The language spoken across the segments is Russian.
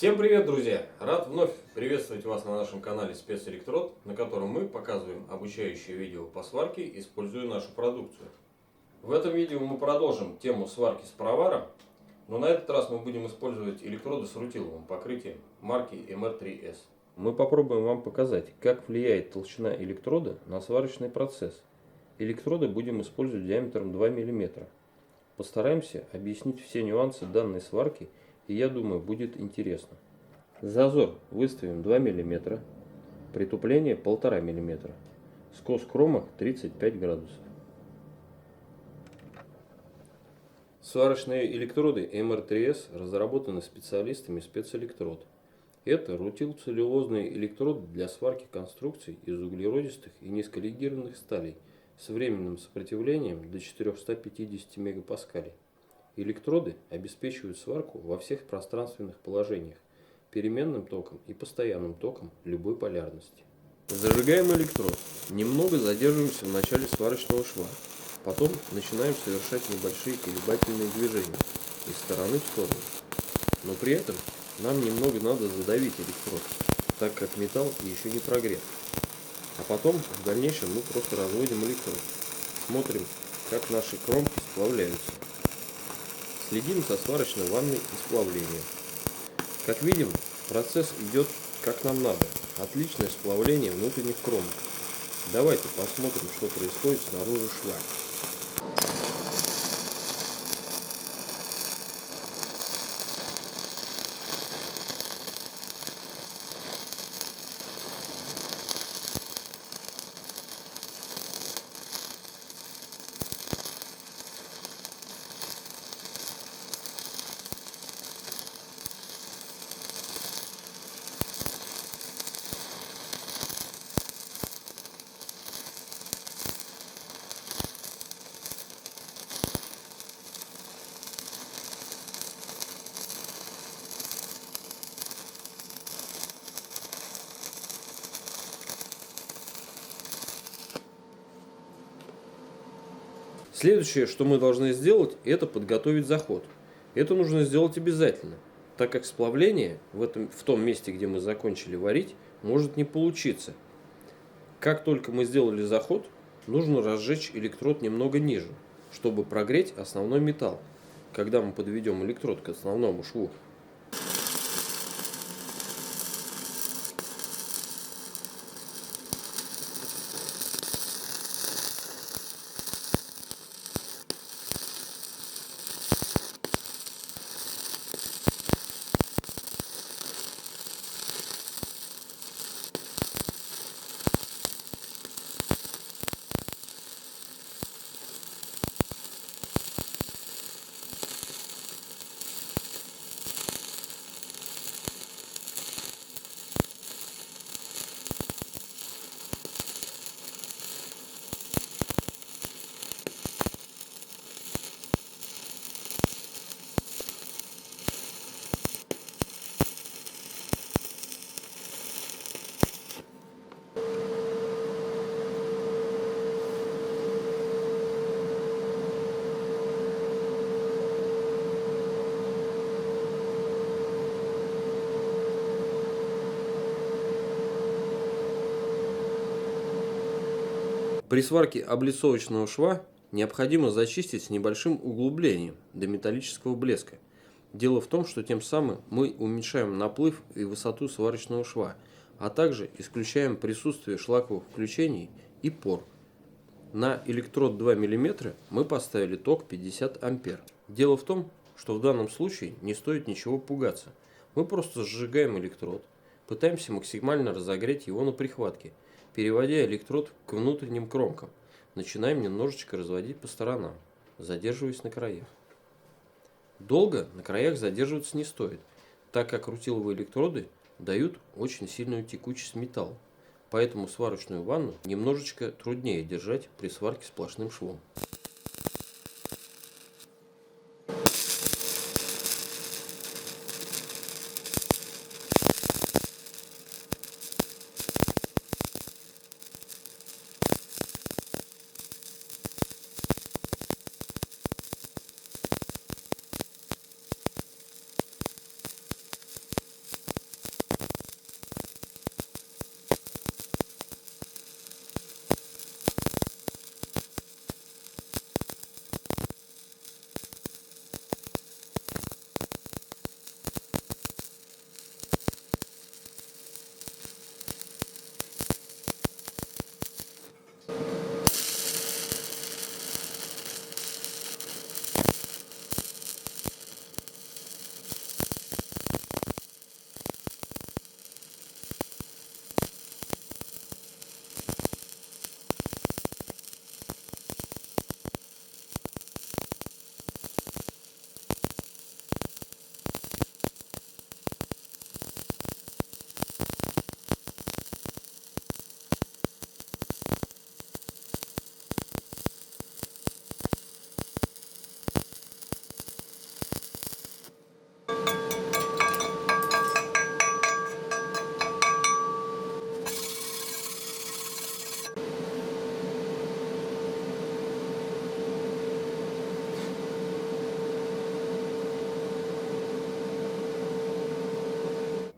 Всем привет, друзья! Рад вновь приветствовать вас на нашем канале Спецэлектрод, на котором мы показываем обучающие видео по сварке, используя нашу продукцию. В этом видео мы продолжим тему сварки с пароваром, но на этот раз мы будем использовать электроды с рутиловым покрытием марки MR3S. Мы попробуем вам показать, как влияет толщина электрода на сварочный процесс. Электроды будем использовать диаметром 2 мм. Постараемся объяснить все нюансы данной сварки, и я думаю, будет интересно. Зазор выставим 2 мм, притупление 1,5 мм, скос кромок 35 градусов. Сварочные электроды MR3S разработаны специалистами Спецэлектрод. Это рутилоцеллюлозный электрод для сварки конструкций из углеродистых и низколегированных сталей с временным сопротивлением до 450 мегапаскалей. Электроды обеспечивают сварку во всех пространственных положениях, переменным током и постоянным током любой полярности. Зажигаем электрод. Немного задерживаемся в начале сварочного шва. Потом начинаем совершать небольшие колебательные движения из стороны в сторону. Но при этом нам немного надо задавить электрод, так как металл еще не прогрет. А потом в дальнейшем мы просто разводим электрод. Смотрим, как наши кромки сплавляются. Следим за сварочной ванной и сплавлением. Как видим, процесс идет как нам надо. Отличное сплавление внутренних кромок. Давайте посмотрим, что происходит снаружи шва. Следующее, что мы должны сделать, это подготовить заход. Это нужно сделать обязательно, так как сплавление в том месте, где мы закончили варить, может не получиться. Как только мы сделали заход, нужно разжечь электрод немного ниже, чтобы прогреть основной металл, когда мы подведем электрод к основному шву. При сварке облицовочного шва необходимо зачистить с небольшим углублением до металлического блеска. Дело в том, что тем самым мы уменьшаем наплыв и высоту сварочного шва, а также исключаем присутствие шлаковых включений и пор. На электрод 2 мм мы поставили ток 50 ампер. Дело в том, что в данном случае не стоит ничего пугаться. Мы просто сжигаем электрод, пытаемся максимально разогреть его на прихватке, переводя электрод к внутренним кромкам. Начинаем немножечко разводить по сторонам, задерживаясь на краях. Долго на краях задерживаться не стоит, так как рутиловые электроды дают очень сильную текучесть металла. Поэтому сварочную ванну немножечко труднее держать при сварке сплошным швом.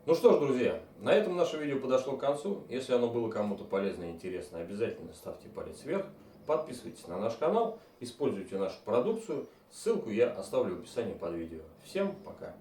Ну что ж, друзья, на этом наше видео подошло к концу. Если оно было кому-то полезно и интересно, обязательно ставьте палец вверх, подписывайтесь на наш канал, используйте нашу продукцию. Ссылку я оставлю в описании под видео. Всем пока!